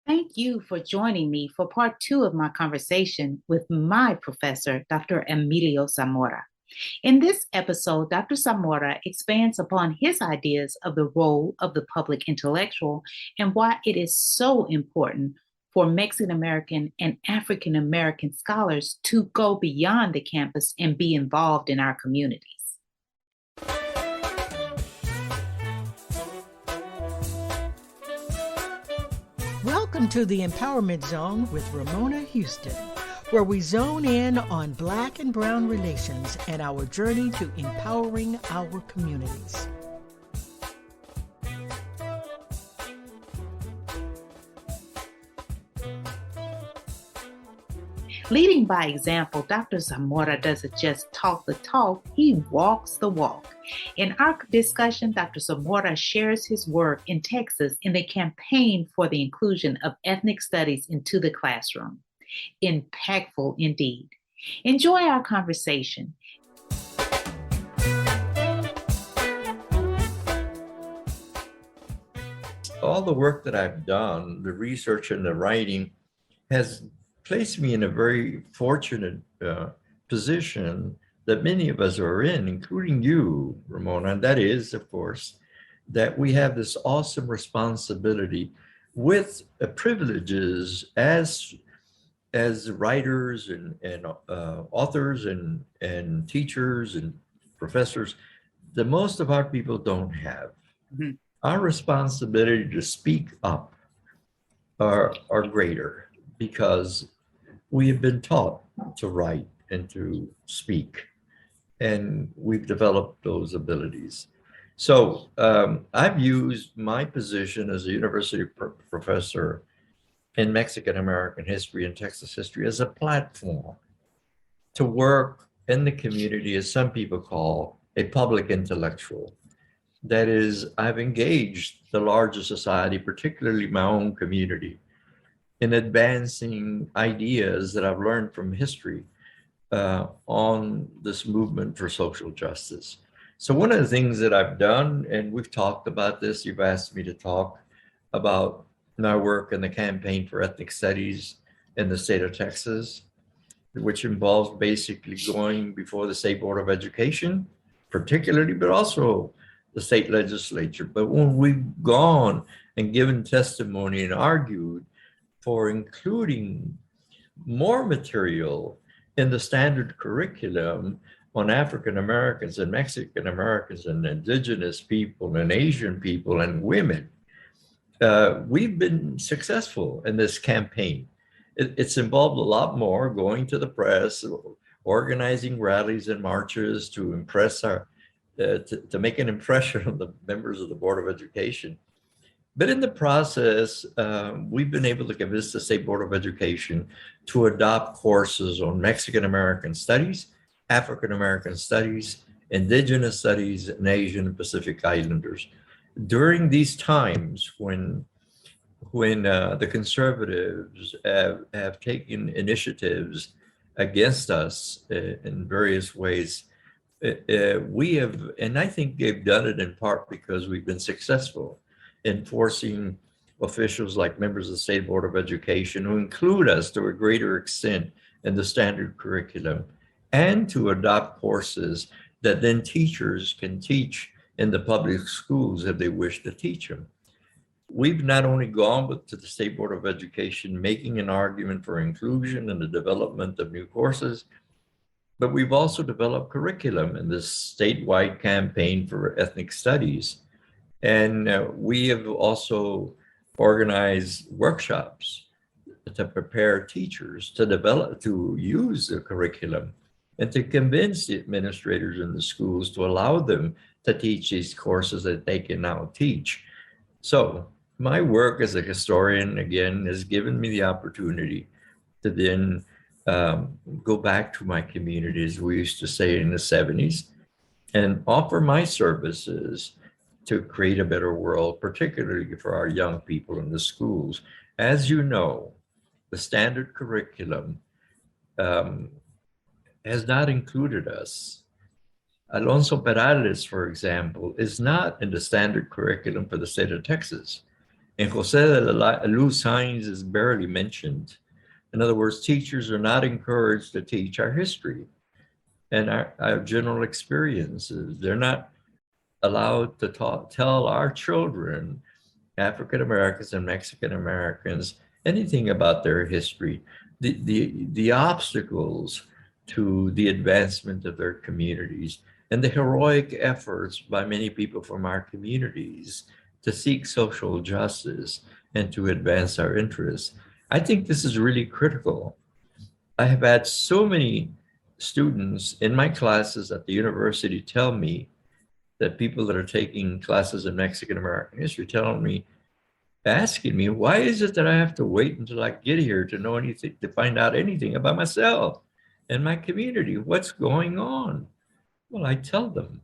Thank you for joining me for part two of my conversation with my professor, Dr. Emilio Zamora. In this episode, Dr. Zamora expands upon his ideas of the role of the public intellectual and why it is so important for Mexican American and African American scholars to go beyond the campus and be involved in our communities. Welcome to the Empowerment Zone with Ramona Houston, where we zone in on Black and Brown relations and our journey to empowering our communities. Leading by example, Dr. Zamora doesn't just talk the talk, he walks the walk. In our discussion, Dr. Zamora shares his work in Texas in the campaign for the inclusion of ethnic studies into the classroom. Impactful indeed. Enjoy our conversation. All the work that I've done, the research and the writing, has placed me in a very fortunate position that many of us are in, including you, Ramona. And that is, of course, that we have this awesome responsibility with privileges as writers and authors and teachers and professors that most of our people don't have. Mm-hmm. Our responsibility to speak up are greater because we have been taught to write and to speak, and we've developed those abilities. So I've used my position as a university professor in Mexican American history and Texas history as a platform to work in the community, as some people call a public intellectual. That is, I've engaged the larger society, particularly my own community, in advancing ideas that I've learned from history on this movement for social justice. So one of the things that I've done, and we've talked about this, you've asked me to talk about my work in the campaign for ethnic studies in the state of Texas, which involves basically going before the State Board of Education, particularly, but also the state legislature. But when we've gone and given testimony and argued for including more material in the standard curriculum on African Americans and Mexican Americans and indigenous people and Asian people and women, we've been successful in this campaign. It's involved a lot more, going to the press, organizing rallies and marches to impress to make an impression on the members of the Board of Education. But in the process, we've been able to convince the State Board of Education to adopt courses on Mexican American studies, African American studies, indigenous studies, and Asian and Pacific Islanders. During these times when the conservatives have taken initiatives against us in various ways, we have, and I think they've done it in part because we've been successful in forcing officials like members of the State Board of Education who include us to a greater extent in the standard curriculum, and to adopt courses that then teachers can teach in the public schools if they wish to teach them. We've not only gone to the State Board of Education making an argument for inclusion and the development of new courses, but we've also developed curriculum in this statewide campaign for ethnic studies. And we have also organized workshops to prepare teachers to use the curriculum and to convince the administrators in the schools to allow them to teach these courses that they can now teach. So my work as a historian, again, has given me the opportunity to then go back to my community, as we used to say in the 70s, and offer my services to create a better world, particularly for our young people in the schools. As you know, the standard curriculum has not included us. Alonso Perales, for example, is not in the standard curriculum for the state of Texas. And Jose de la Luz Hines is barely mentioned. In other words, teachers are not encouraged to teach our history and our general experiences. They're not allowed to tell our children, African Americans and Mexican Americans, anything about their history, the obstacles to the advancement of their communities, and the heroic efforts by many people from our communities to seek social justice and to advance our interests. I think this is really critical. I have had so many students in my classes at the university tell me that people that are taking classes in Mexican American history telling me, asking me, why is it that I have to wait until I get here to know anything, to find out anything about myself and my community? What's going on? Well, I tell them,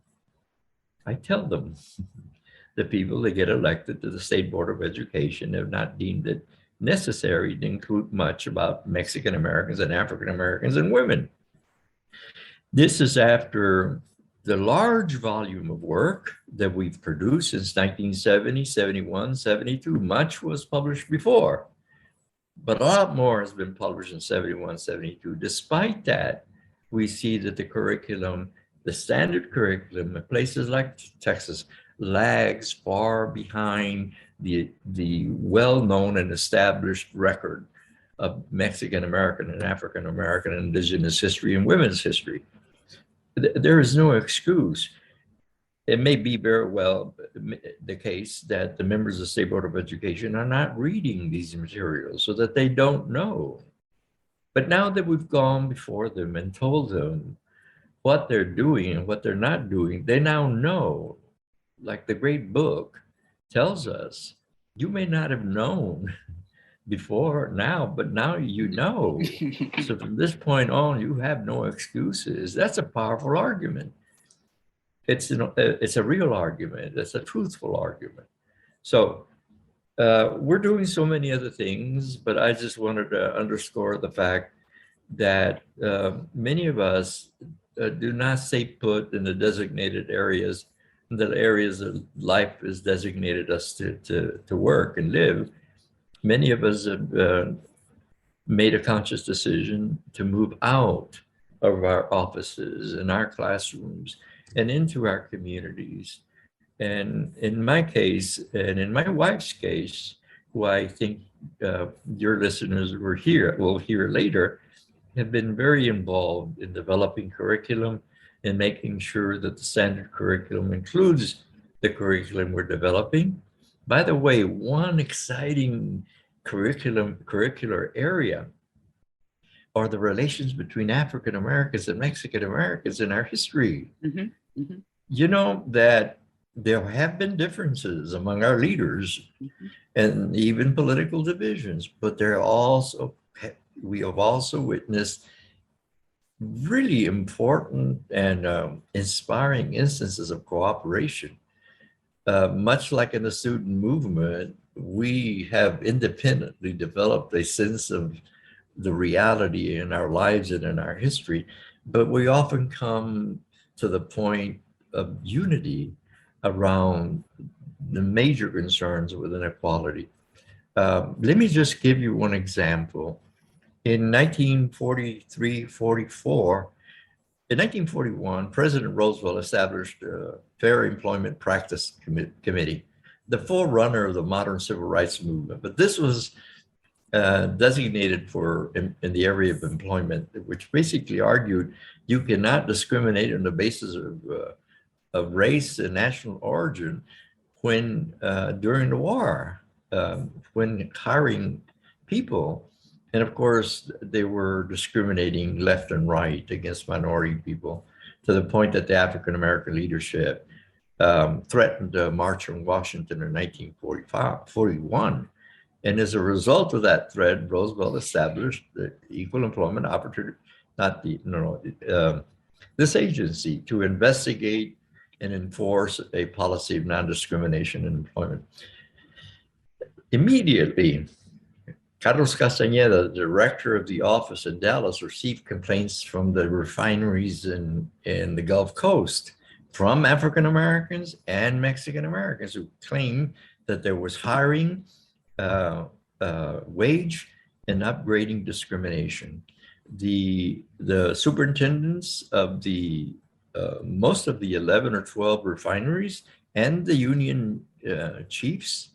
the people that get elected to the State Board of Education have not deemed it necessary to include much about Mexican Americans and African Americans and women. This is after the large volume of work that we've produced since 1970, 71, 72. Much was published before, but a lot more has been published in 71, 72. Despite that, we see that the curriculum, the standard curriculum in places like Texas, lags far behind the well-known and established record of Mexican American and African American and indigenous history and women's history. There is no excuse. It may be very well the case that the members of the State Board of Education are not reading these materials so that they don't know. But now that we've gone before them and told them what they're doing and what they're not doing, they now know. Like the great book tells us, you may not have known before now, but now you know. So from this point on, you have no excuses. That's a powerful argument. It's a real argument. It's a truthful argument. So we're doing so many other things, but I just wanted to underscore the fact that many of us do not stay put in the designated areas, the areas of life is designated us to work and live. Many of us have made a conscious decision to move out of our offices and our classrooms and into our communities. And in my case, and in my wife's case, who I think your listeners will hear later, have been very involved in developing curriculum and making sure that the standard curriculum includes the curriculum we're developing. By the way, one exciting curricular area are the relations between African Americans and Mexican Americans in our history. Mm-hmm. Mm-hmm. You know that there have been differences among our leaders and even political divisions, but we have also witnessed really important and inspiring instances of cooperation. Much like in the student movement, we have independently developed a sense of the reality in our lives and in our history, but we often come to the point of unity around the major concerns with inequality. Let me just give you one example. In 1943-44, in 1941, President Roosevelt established a Fair Employment Practice Committee, the forerunner of the modern civil rights movement. But this was designated in the area of employment, which basically argued you cannot discriminate on the basis of race and national origin when during the war, when hiring people. And of course, they were discriminating left and right against minority people to the point that the African American leadership threatened to march on Washington in 1941. And as a result of that threat, Roosevelt established the Equal Employment Opportunity, this agency to investigate and enforce a policy of non-discrimination in employment. Immediately, Carlos Castañeda, the director of the office in Dallas, received complaints from the refineries in the Gulf Coast from African Americans and Mexican Americans who claimed that there was hiring wage and upgrading discrimination. The superintendents of the most of the 11 or 12 refineries and the union chiefs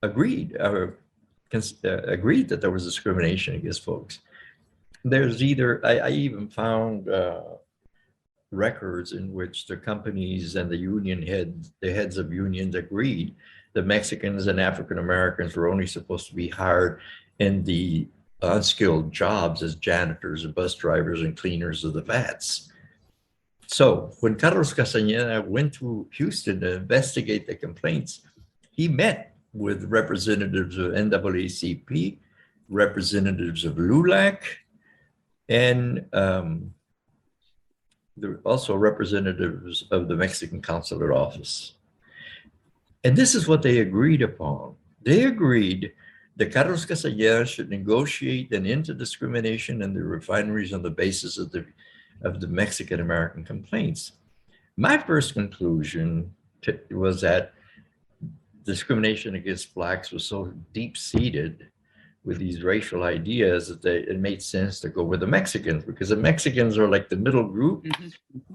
agreed agreed that there was discrimination against folks. There's I even found records in which the companies and the heads of unions agreed that Mexicans and African Americans were only supposed to be hired in the unskilled jobs as janitors and bus drivers and cleaners of the vats. So when Carlos Castañeda went to Houston to investigate the complaints, he met with representatives of NAACP, representatives of LULAC, and there were also representatives of the Mexican Consulate Office. And this is what they agreed upon. They agreed that Carlos Castañeda should negotiate an end to discrimination in the refineries on the basis of the Mexican American complaints. My first conclusion was that discrimination against Blacks was so deep-seated with these racial ideas that it made sense to go with the Mexicans, because the Mexicans are like the middle group.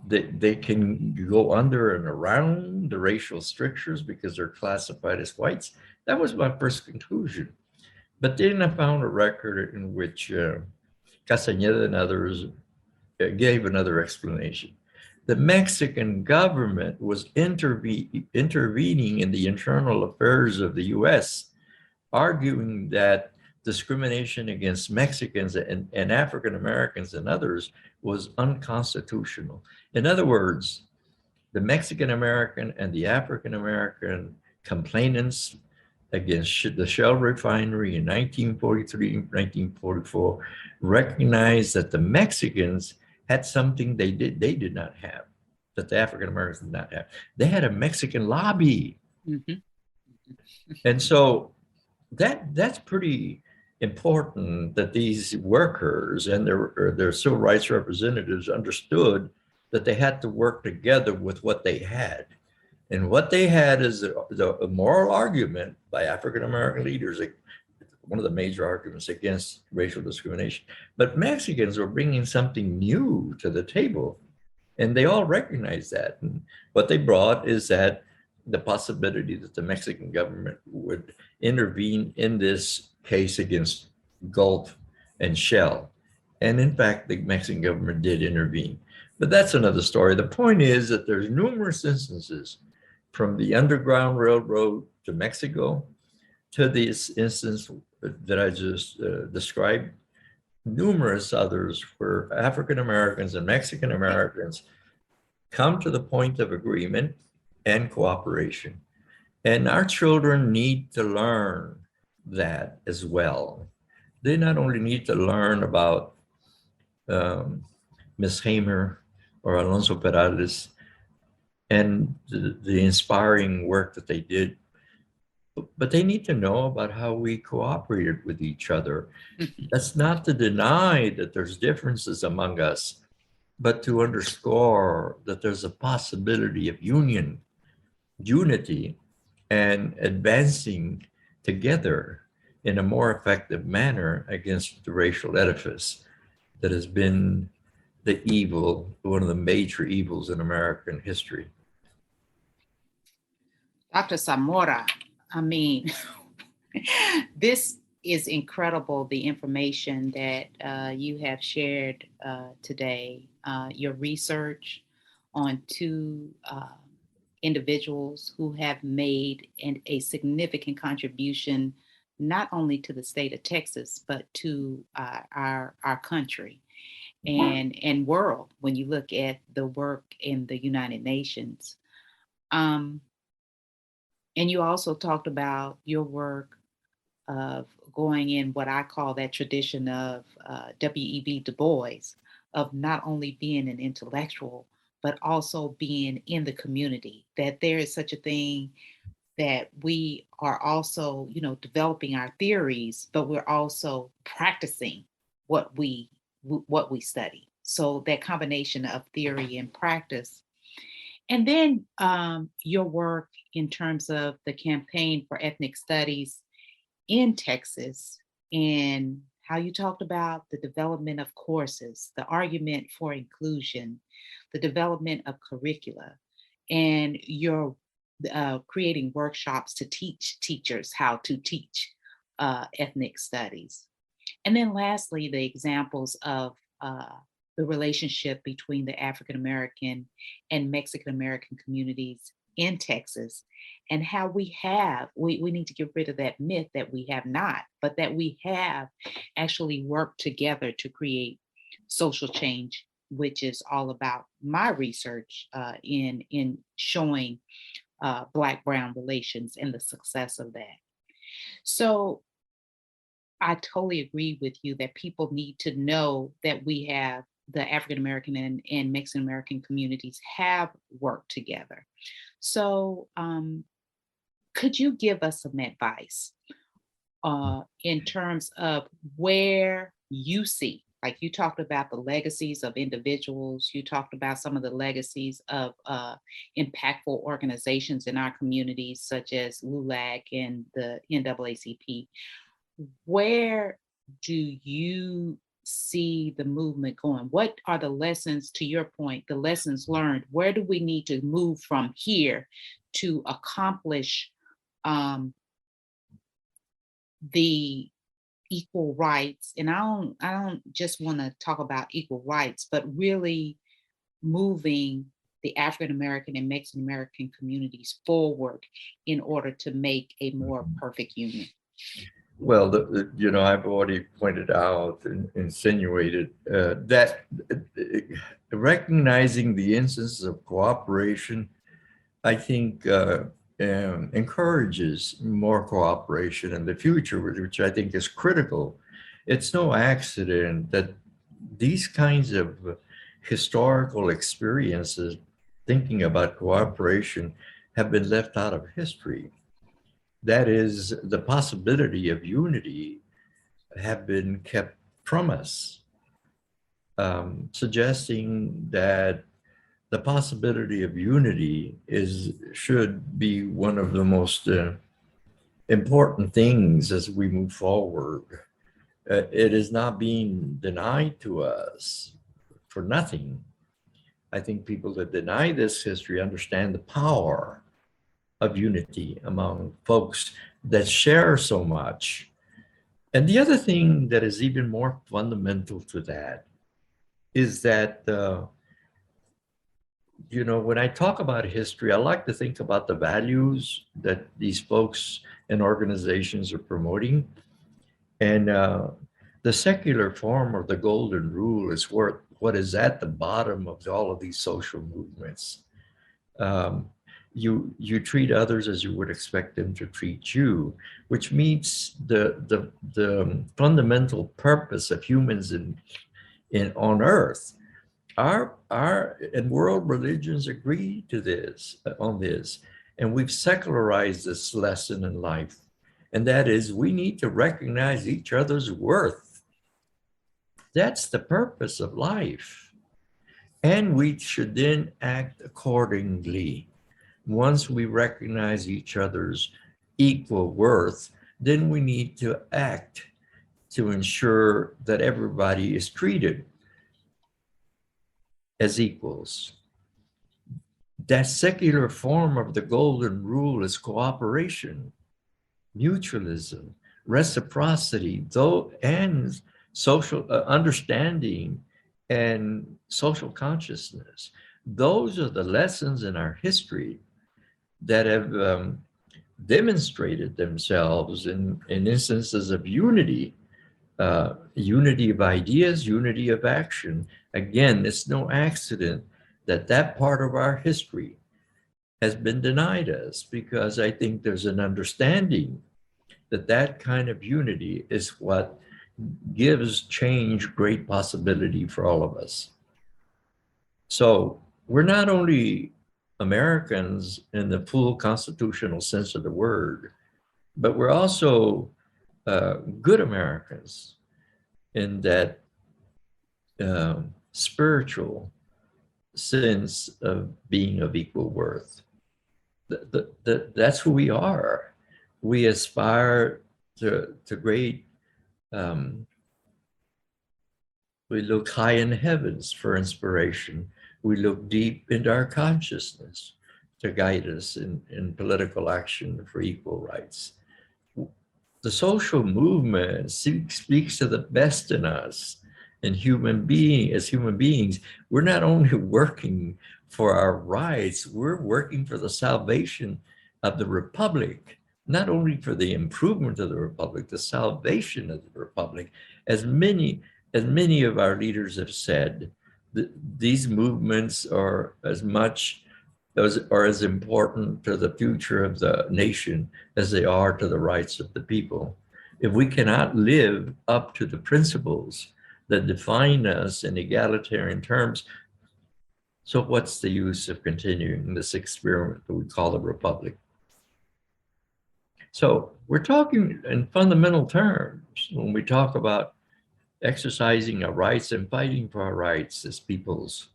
They can go under and around the racial strictures because they're classified as whites. That was my first conclusion. But then I found a record in which Castañeda and others gave another explanation. The Mexican government was intervening in the internal affairs of the US, arguing that discrimination against Mexicans and African Americans and others was unconstitutional. In other words, the Mexican American and the African American complainants against the Shell refinery in 1943 and 1944 recognized that the Mexicans had something they did not have, that the African Americans did not have. They had a Mexican lobby. And so that's pretty important, that these workers and their civil rights representatives understood that they had to work together with what they had. And what they had is a moral argument by African American leaders, one of the major arguments against racial discrimination. But Mexicans were bringing something new to the table, and they all recognized that. And what they brought is that the possibility that the Mexican government would intervene in this case against Gulf and Shell. And in fact, the Mexican government did intervene. But that's another story. The point is that there's numerous instances, from the Underground Railroad to Mexico to this instance that I just described, numerous others where African Americans and Mexican Americans come to the point of agreement and cooperation. And our children need to learn that as well. They not only need to learn about Ms. Hamer or Alonso Perales and the inspiring work that they did, but they need to know about how we cooperated with each other. That's not to deny that there's differences among us, but to underscore that there's a possibility of unity, and advancing together in a more effective manner against the racial edifice that has been the evil, one of the major evils in American history. Dr. Zamora, I mean, this is incredible, the information that you have shared today, your research on two individuals who have made a significant contribution, not only to the state of Texas, but to our country and world, when you look at the work in the United Nations. And you also talked about your work of going in what I call that tradition of W.E.B. Du Bois, of not only being an intellectual, but also being in the community, that there is such a thing that we are also, developing our theories, but we're also practicing what we study. So that combination of theory and practice. And then your work in terms of the campaign for ethnic studies in Texas and how you talked about the development of courses, the argument for inclusion, the development of curricula, and you're creating workshops to teach teachers how to teach ethnic studies. And then lastly, the examples of the relationship between the African American and Mexican American communities in Texas, and how we need to get rid of that myth that we have not, but that we have actually worked together to create social change, which is all about my research in showing Black Brown relations and the success of that. So I totally agree with you that people need to know that we have the African American and Mexican American communities have worked together. So, could you give us some advice in terms of where you see, like you talked about the legacies of individuals, you talked about some of the legacies of impactful organizations in our communities, such as LULAC and the NAACP. Where do you see the movement going? What are the lessons, to your point, the lessons learned? Where do we need to move from here to accomplish the equal rights? And I don't just want to talk about equal rights, but really moving the African American and Mexican American communities forward in order to make a more perfect union. Well, I've already pointed out and insinuated that recognizing the instances of cooperation, I think, encourages more cooperation in the future, which I think is critical. It's no accident that these kinds of historical experiences, thinking about cooperation, have been left out of history. That is, the possibility of unity have been kept from us, suggesting that the possibility of unity should be one of the most important things as we move forward. It is not being denied to us for nothing. I think people that deny this history understand the power of unity among folks that share so much. And the other thing that is even more fundamental to that is that, when I talk about history, I like to think about the values that these folks and organizations are promoting. And the secular form of the golden rule is what is at the bottom of all of these social movements. You treat others as you would expect them to treat you, which meets the fundamental purpose of humans on Earth. Our and world religions agree to this on this, and we've secularized this lesson in life, and that is we need to recognize each other's worth. That's the purpose of life, and we should then act accordingly. Once we recognize each other's equal worth, then we need to act to ensure that everybody is treated as equals. That secular form of the golden rule is cooperation, mutualism, reciprocity, and social understanding and social consciousness. Those are the lessons in our history that have demonstrated themselves in instances of unity, unity of ideas, unity of action. Again, it's no accident that part of our history has been denied us, because I think there's an understanding that kind of unity is what gives change great possibility for all of us. So we're not only Americans in the full constitutional sense of the word, but we're also good Americans in that spiritual sense of being of equal worth. That's who we are. We aspire to great, we look high in the heavens for inspiration. We look deep into our consciousness to guide us in political action for equal rights. The social movement speaks to the best in us and as human beings. We're not only working for our rights, we're working for the salvation of the republic, not only for the improvement of the republic, the salvation of the republic. As many of our leaders have said, these movements are as much are as important to the future of the nation as they are to the rights of the people. If we cannot live up to the principles that define us in egalitarian terms, so what's the use of continuing this experiment that we call the republic? So we're talking in fundamental terms when we talk about exercising our rights and fighting for our rights as peoples.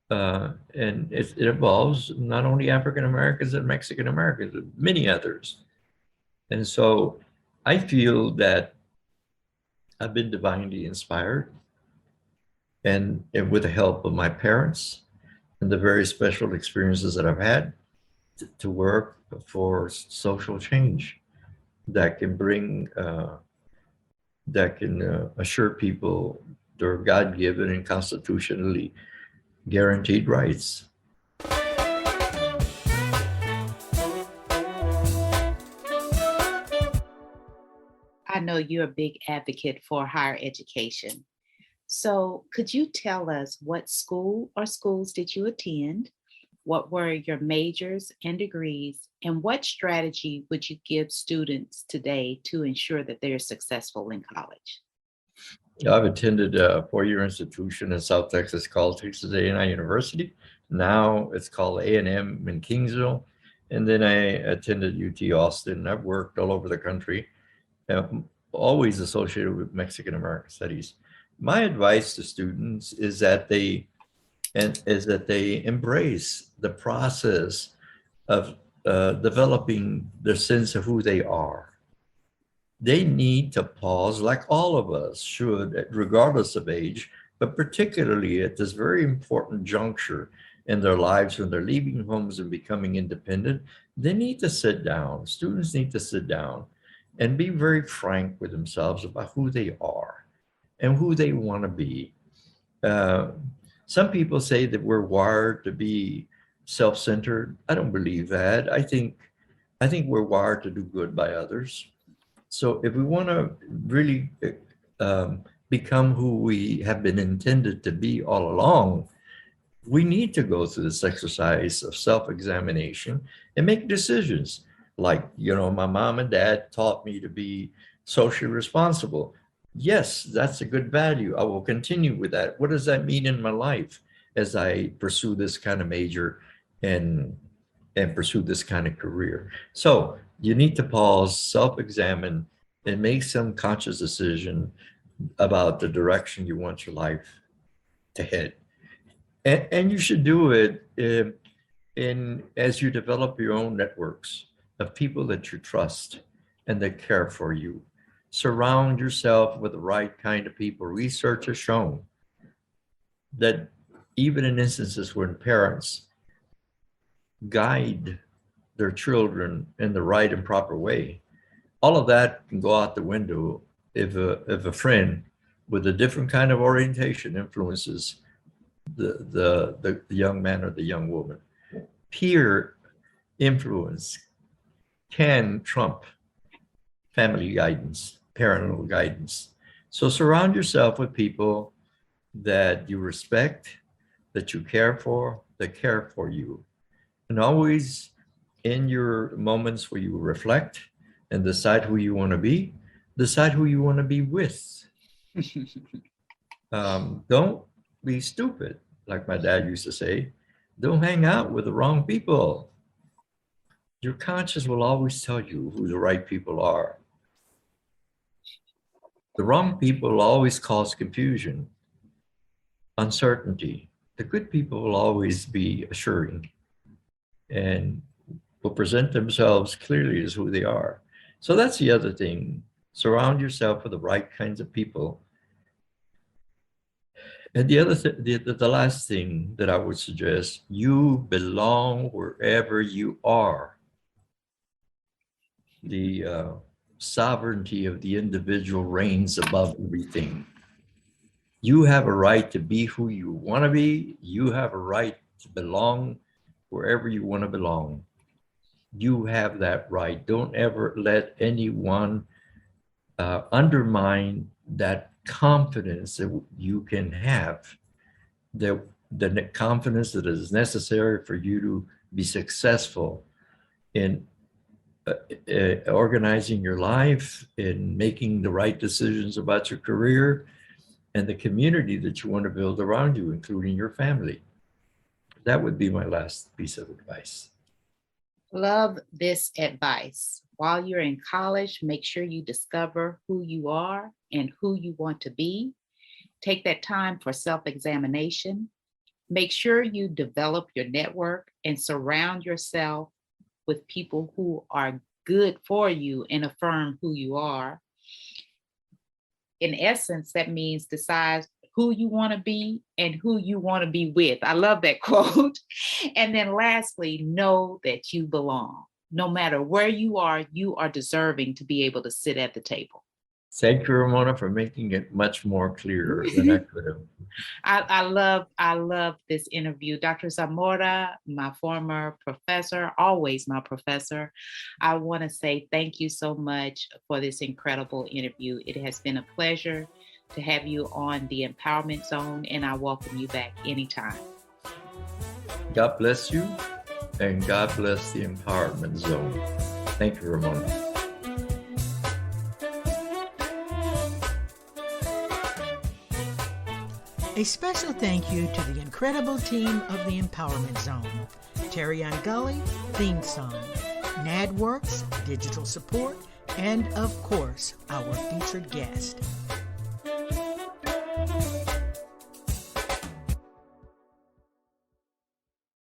And it involves not only African Americans and Mexican Americans, but many others. And so I feel that I've been divinely inspired, and with the help of my parents and the very special experiences that I've had to work for social change that can bring, that can assure people their God-given and constitutionally guaranteed rights. I know you're a big advocate for higher education. So could you tell us what school or schools did you attend? What were your majors and degrees? And what strategy would you give students today to ensure that they're successful in college? I've attended a four-year institution in South Texas called Texas A&I University. Now it's called A&M in Kingsville. And then I attended UT Austin. I've worked all over the country, always associated with Mexican American studies. My advice to students is that they embrace the process of developing their sense of who they are. They need to pause, like all of us should, regardless of age, but particularly at this very important juncture in their lives when they're leaving homes and becoming independent. They need to sit down. Students need to sit down and be very frank with themselves about who they are and who they want to be. Some people say that we're wired to be self-centered. I don't believe that. I think we're wired to do good by others. So if we want to really become who we have been intended to be all along, we need to go through this exercise of self-examination and make decisions. Like, my mom and dad taught me to be socially responsible. Yes, that's a good value. I will continue with that. What does that mean in my life as I pursue this kind of major and pursue this kind of career? So you need to pause, self-examine, and make some conscious decision about the direction you want your life to head. And you should do it as you develop your own networks of people that you trust and that care for you. Surround yourself with the right kind of people. Research has shown that even in instances when parents guide their children in the right and proper way, all of that can go out the window if a friend with a different kind of orientation influences the young man or the young woman. Peer influence can trump family guidance, parental guidance. So surround yourself with people that you respect, that you care for, that care for you. And always in your moments where you reflect and decide who you want to be, decide who you want to be with. Don't be stupid, like my dad used to say. Don't hang out with the wrong people. Your conscience will always tell you who the right people are. The wrong people will always cause confusion, uncertainty. The good people will always be assuring and will present themselves clearly as who they are. So that's the other thing Surround yourself with the right kinds of people. And the last thing that I would suggest, you belong wherever you are. The sovereignty of the individual reigns above everything. You have a right to be who you want to be. You have a right to belong wherever you want to belong. You have that right. Don't ever let anyone undermine that confidence that you can have, the confidence that is necessary for you to be successful in organizing your life, in making the right decisions about your career and the community that you want to build around you, including your family. That would be my last piece of advice. Love this advice. While you're in college, make sure you discover who you are and who you want to be. Take that time for self-examination. Make sure you develop your network and surround yourself with people who are good for you and affirm who you are. In essence, that means decide who you want to be and who you want to be with. I love that quote. And then lastly, know that you belong. No matter where you are deserving to be able to sit at the table. Thank you, Ramona, for making it much more clear than I could have. I love this interview. Dr. Zamora, my former professor, always my professor. I want to say thank you so much for this incredible interview. It has been a pleasure to have you on the Empowerment Zone, and I welcome you back anytime. God bless you, and God bless the Empowerment Zone. Thank you, Ramona. A special thank you to the incredible team of the Empowerment Zone. Terry Gully, theme song. NADWorks, digital support, and of course, our featured guest.